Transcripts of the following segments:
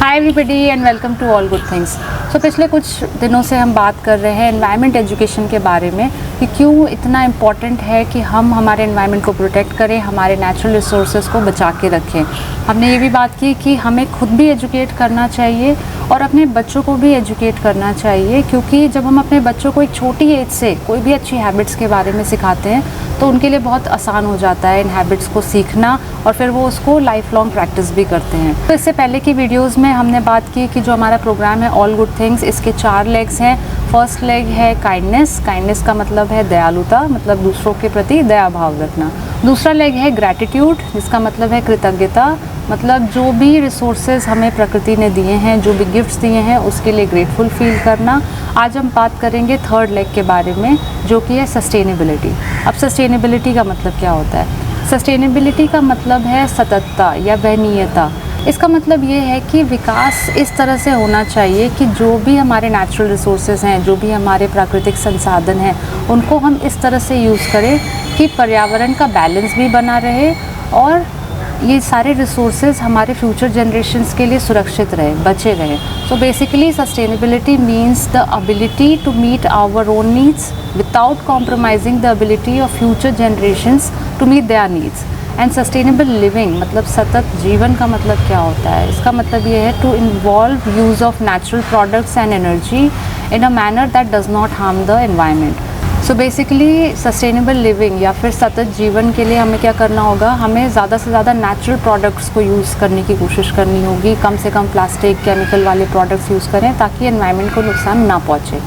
Hi everybody and welcome to all good things. So पिछले कुछ दिनों से हम बात कर रहे हैं एनवायरनमेंट एजुकेशन के बारे में कि क्यों इतना इम्पॉर्टेंट है कि हम हमारे एनवायरनमेंट को प्रोटेक्ट करें, हमारे नेचुरल रिसोर्सेज को बचा के रखें। हमने ये भी बात की कि हमें खुद भी एजुकेट करना चाहिए और अपने बच्चों को भी एजुकेट करना चाहिए, क्योंकि जब हम अपने बच्चों को एक छोटी एज से कोई भी अच्छी हैबिट्स के बारे में सिखाते हैं तो उनके लिए बहुत आसान हो जाता है इन हैबिट्स को सीखना और फिर वो उसको लाइफ लॉन्ग प्रैक्टिस भी करते हैं। तो इससे पहले की वीडियोस में हमने बात की कि जो हमारा प्रोग्राम है ऑल गुड थिंग्स, इसके 4 लेग्स हैं। फर्स्ट लेग है काइंडनेस। काइंडनेस का मतलब है दयालुता, मतलब दूसरों के प्रति दया भाव रखना। दूसरा लेग है ग्रैटिट्यूड, जिसका मतलब है कृतज्ञता, मतलब जो भी रिसोर्सेज हमें प्रकृति ने दिए हैं, जो भी गिफ्ट्स दिए हैं, उसके लिए ग्रेटफुल फील करना। आज हम बात करेंगे थर्ड लेग के बारे में, जो कि है सस्टेनेबिलिटी। अब सस्टेनेबिलिटी का मतलब क्या होता है? सस्टेनेबिलिटी का मतलब है सततता या वहनीयता। इसका मतलब ये है कि विकास इस तरह से होना चाहिए कि जो भी हमारे नेचुरल रिसोर्सेज हैं, जो भी हमारे प्राकृतिक संसाधन हैं, उनको हम इस तरह से यूज़ करें कि पर्यावरण का बैलेंस भी बना रहे और ये सारे रिसोर्सेज हमारे फ्यूचर जनरेशन्स के लिए सुरक्षित रहे, बचे रहे। So basically sustainability means the ability to meet our own needs without compromising the ability of future generations to meet their needs. And sustainable living मतलब सतत जीवन का मतलब क्या होता है? इसका मतलब ये है to involve use of natural products and energy in a manner that does not harm the environment. So basically sustainable living या फिर सतत जीवन के लिए हमें क्या करना होगा? हमें ज़्यादा से ज़्यादा नेचुरल प्रोडक्ट्स को यूज़ करने की कोशिश करनी होगी। कम से कम प्लास्टिक, केमिकल वाले प्रोडक्ट्स यूज़ करें ताकि एनवायरनमेंट को नुकसान ना पहुँचे।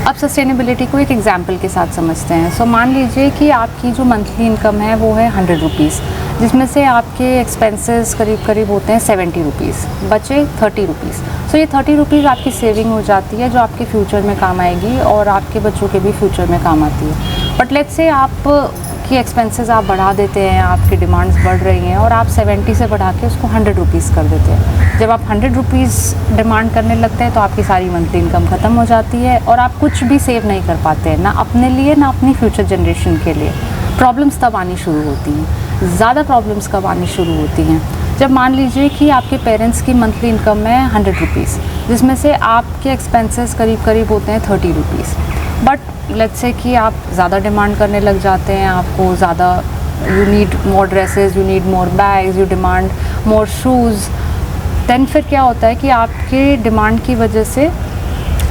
अब सस्टेनेबिलिटी को एक एग्जाम्पल के साथ समझते हैं। सो मान लीजिए कि आपकी जो मंथली इनकम है वो है 100 रुपीज़, जिसमें से आपके एक्सपेंसेस करीब होते हैं 70 रुपीज़, बचे 30 रुपीज़। सो ये 30 रुपीज़ आपकी सेविंग हो जाती है, जो आपके फ्यूचर में काम आएगी और आपके बच्चों के भी फ्यूचर में काम आती है। बट लेट्स से आप की एक्सपेंसेस आप बढ़ा देते हैं, आपकी डिमांड्स बढ़ रही हैं और आप 70 से बढ़ा के उसको 100 रुपीज़ कर देते हैं। जब आप 100 रुपीज़ डिमांड करने लगते हैं तो आपकी सारी मंथली इनकम ख़त्म हो जाती है और आप कुछ भी सेव नहीं कर पाते हैं, ना अपने लिए ना अपनी फ्यूचर जनरेशन के लिए। प्रॉब्लम्स तब आनी शुरू होती हैं। ज़्यादा प्रॉब्लम्स कब आनी शुरू होती हैं? जब मान लीजिए कि आपके पेरेंट्स की मंथली इनकम है 100 रुपीज़, जिसमें से आपके एक्सपेंसेस करीब होते हैं 30 रुपीज़। बट लेट्स से कि आप ज़्यादा डिमांड करने लग जाते हैं, आपको ज़्यादा you need more dresses, you need more bags, you demand more shoes. Then फिर क्या होता है कि आपके डिमांड की वजह से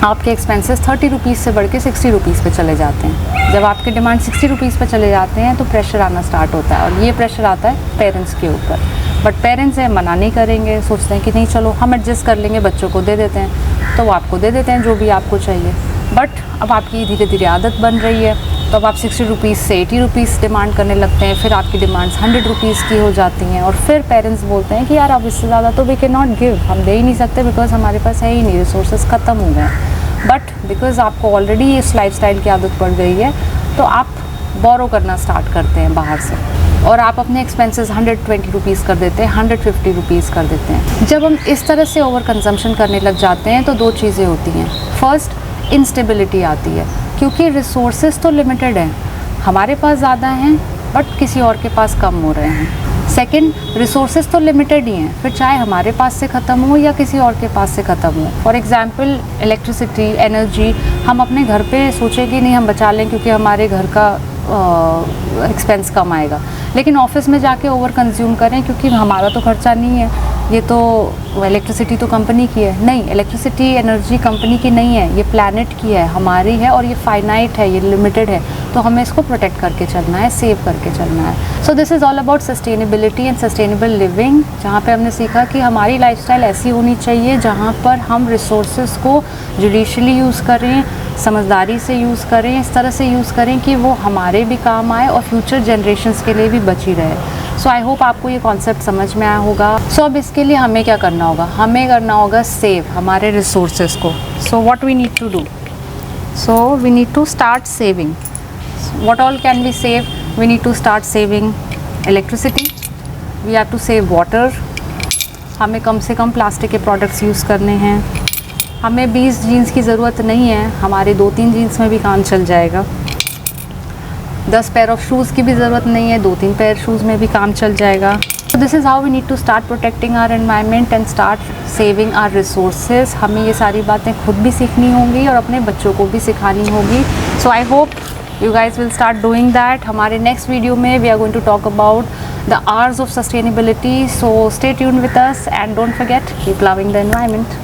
आपके एक्सपेंसेस 30 रुपीज़ से बढ़ के 60 रुपीज़ पे चले जाते हैं। जब आपके डिमांड 60 रुपीज़ पे चले जाते हैं तो प्रेशर आना स्टार्ट होता है और ये प्रेशर आता है पेरेंट्स के ऊपर। बट पेरेंट्स हैं, मना नहीं करेंगे, सोचते हैं कि नहीं चलो हम एडजस्ट कर लेंगे, बच्चों को दे देते हैं। तो वो आपको दे देते हैं जो भी आपको चाहिए। बट अब आपकी धीरे धीरे आदत बन रही है, तो अब आप 60 रुपीज़ से 80 रुपीज़ डिमांड करने लगते हैं। फिर आपकी डिमांड्स 100 रुपीज़ की हो जाती हैं और फिर पेरेंट्स बोलते हैं कि यार अब इससे ज़्यादा तो वी कैन नॉट गिव, हम दे ही नहीं सकते बिकॉज हमारे पास है ही नहीं, रिसोर्सेज ख़त्म हो गए हैं। बट बिकॉज आपको ऑलरेडी इस लाइफस्टाइल की आदत पड़ गई है तो आप बोरो करना स्टार्ट करते हैं बाहर से और आप अपने एक्सपेंसेस 120 रुपीज़ कर देते हैं, 150 रुपीज़ कर देते हैं। जब हम इस तरह से ओवर कंजम्पशन करने लग जाते हैं तो 2 चीज़ें होती हैं। फर्स्ट, इंस्टेबिलिटी आती है, क्योंकि रिसोर्सेज तो लिमिटेड हैं, हमारे पास ज़्यादा हैं बट किसी और के पास कम हो रहे हैं। सेकंड, रिसोर्सेज तो लिमिटेड ही हैं, फिर चाहे हमारे पास से ख़त्म हो या किसी और के पास से ख़त्म हो। फॉर एग्जांपल इलेक्ट्रिसिटी, एनर्जी, हम अपने घर पे सोचें कि नहीं हम बचा लें क्योंकि हमारे घर का एक्सपेंस कम आएगा, लेकिन ऑफिस में जाके ओवर कंज्यूम करें क्योंकि हमारा तो खर्चा नहीं है, ये तो इलेक्ट्रिसिटी तो कंपनी की है। नहीं, इलेक्ट्रिसिटी एनर्जी कंपनी की नहीं है, ये प्लैनेट की है, हमारी है और ये फाइनाइट है, ये लिमिटेड है, तो हमें इसको प्रोटेक्ट करके चलना है, सेव करके चलना है। So this is all about sustainability and sustainable living, जहाँ पे हमने सीखा कि हमारी लाइफस्टाइल ऐसी होनी चाहिए जहाँ पर हम रिसोर्सेज को जुडिशली यूज़ करें, समझदारी से यूज़ करें, इस तरह से यूज़ करें कि वो हमारे भी काम आए और फ्यूचर जनरेशन्स के लिए भी बची रहे। सो आई होप आपको ये कॉन्सेप्ट समझ में आया होगा। सो अब इसके लिए हमें क्या करना होगा? हमें करना होगा सेव हमारे रिसोर्सेज को। So what we need to do? So we need to start saving. What all can we save? We need to start saving electricity, we have to save water, हमें कम से कम प्लास्टिक के products use करने हैं, हमें 20 jeans की ज़रूरत नहीं है, हमारे 2-3 जीन्स में भी काम चल जाएगा। 10 पेयर ऑफ शूज़ की भी ज़रूरत नहीं है, 2-3 पेयर शूज़ में भी काम चल जाएगा। So this is how we need to start protecting our environment and start saving our resources. हमें ये सारी बातें खुद भी सीखनी होंगी और अपने बच्चों को भी सिखानी होगी. So I hope you guys will start doing that. हमारे next video में we are going to talk about the R's of sustainability. So stay tuned with us and don't forget, keep loving the environment.